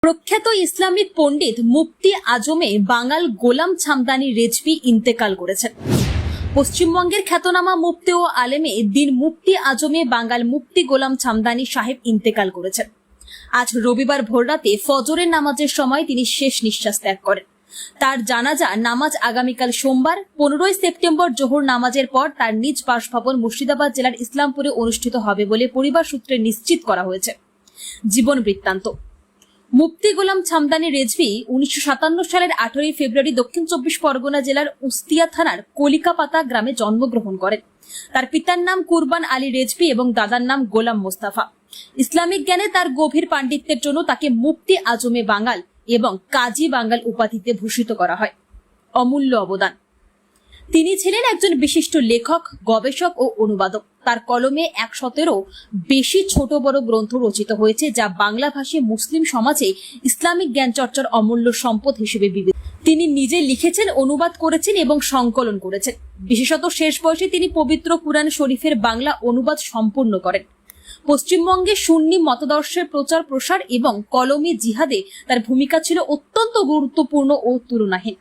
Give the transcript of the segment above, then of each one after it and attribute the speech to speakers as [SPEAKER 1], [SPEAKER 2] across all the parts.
[SPEAKER 1] প্রখ্যাত ইসলামিক পণ্ডিত মুফতি আজমে বাঙাল গোলাম ছামদানি রেজভী ইন্তেকাল করেছেন। পশ্চিমবঙ্গের খ্যাতনামা মুফতি ও আলেমে দিন মুফতি আজমে বাঙাল মুফতি গোলাম ছামদানি সাহেব ইন্তেকাল করেছেন। আজ রবিবার ভোররাতে ফজরের নামাজের সময় তিনি শেষ নিঃশ্বাস ত্যাগ করেন। তার জানাজা নামাজ আগামীকাল সোমবার 15 সেপ্টেম্বর জোহর নামাজের পর তার নিজ বাসভবন মুর্শিদাবাদ জেলার ইসলামপুরে অনুষ্ঠিত হবে বলে পরিবার সূত্রে নিশ্চিত করা হয়েছে। জীবন বৃত্তান্ত। মুফতি গোলাম ছামদানি রেজভী 1957 সালের 18 ফেব্রুয়ারি দক্ষিণ 24 পরগনা জেলার উস্তিয়া থানার কলিকাপাতা গ্রামে জন্মগ্রহণ করেন। তার পিতার নাম কুরবান আলী রেজভী এবং দাদার নাম গোলাম মোস্তাফা। ইসলামিক জ্ঞানে তার গভীর পাণ্ডিত্যের জন্য তাকে মুফতি আজমে বাঙাল এবং কাজী বাঙ্গাল উপাধিতে ভূষিত করা হয়। অমূল্য অবদান। তিনি ছিলেন একজন বিশিষ্ট লেখক, গবেষক ও অনুবাদক। তার কলমে 100-এরও বেশি ছোট বড় গ্রন্থ রচিত হয়েছে, যা বাংলাভাষী মুসলিম সমাজে ইসলামিক জ্ঞান চর্চার অমূল্য সম্পদ হিসেবে বিবেচিত। তিনি নিজে লিখেছেন, অনুবাদ করেছেন এবং সংকলন করেছেন। বিশেষত শেষ বয়সে তিনি পবিত্র কুরআন শরীফের বাংলা অনুবাদ সম্পূর্ণ করেন। পশ্চিমবঙ্গে সুন্নি মতাদর্শের প্রচার প্রসার এবং কলমে জিহাদে তার ভূমিকা ছিল অত্যন্ত গুরুত্বপূর্ণ ও তুলনাহীন।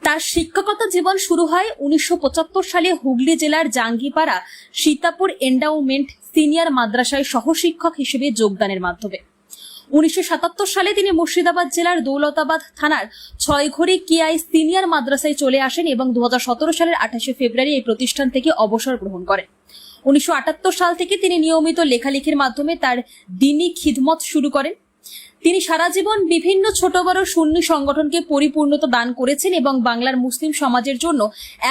[SPEAKER 1] তার শিক্ষকতা জীবন শুরু হয় 1975 সালে হুগলি জেলার জাঙ্গিপাড়া সীতাপুর এন্ডাউমেন্ট সিনিয়র মাদ্রাসায় সহশিক্ষক হিসেবে যোগদানের মাধ্যমে। 1977 সালে তিনি মুর্শিদাবাদ জেলার দৌলতাবাদ থানার 6ঘড়ি কিআই সিনিয়র মাদ্রাসায় চলে আসেন এবং 2017 সালের 28 ফেব্রুয়ারি এই প্রতিষ্ঠান থেকে অবসর গ্রহণ করেন। 1978 সাল থেকে তিনি নিয়মিত লেখালেখির মাধ্যমে তার দ্বীনী খিদমত শুরু করেন। তিনি সারা জীবন বিভিন্ন ছোট বড় সুন্নি সংগঠনকে পরিপূর্ণতা দান করেছেন এবং বাংলার মুসলিম সমাজের জন্য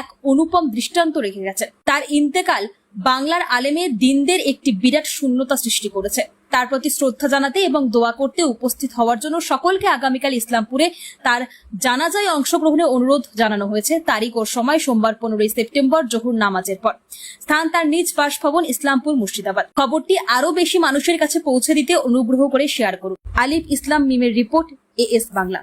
[SPEAKER 1] এক অনুপম দৃষ্টান্ত রেখে গেছেন। তার ইন্তেকাল বাংলার আলেমে দিনদের একটি বিরাট শূন্যতা সৃষ্টি করেছে। তার প্রতি শ্রদ্ধা জানাতে এবং দোয়া করতে উপস্থিত হওয়ার জন্য সকলকে আগামীকাল ইসলামপুরে তার জানাজায় অংশগ্রহণের অনুরোধ জানানো হয়েছে। তারিখ ও সময় সোমবার 15 সেপ্টেম্বর জোহর নামাজের পর। স্থান তার নিজ বাসভবন ইসলামপুর মুর্শিদাবাদ। খবরটি আরো বেশি মানুষের কাছে পৌঁছে দিতে অনুগ্রহ করে শেয়ার করুন। আলিফ ইসলাম মিমের রিপোর্ট, AS বাংলা।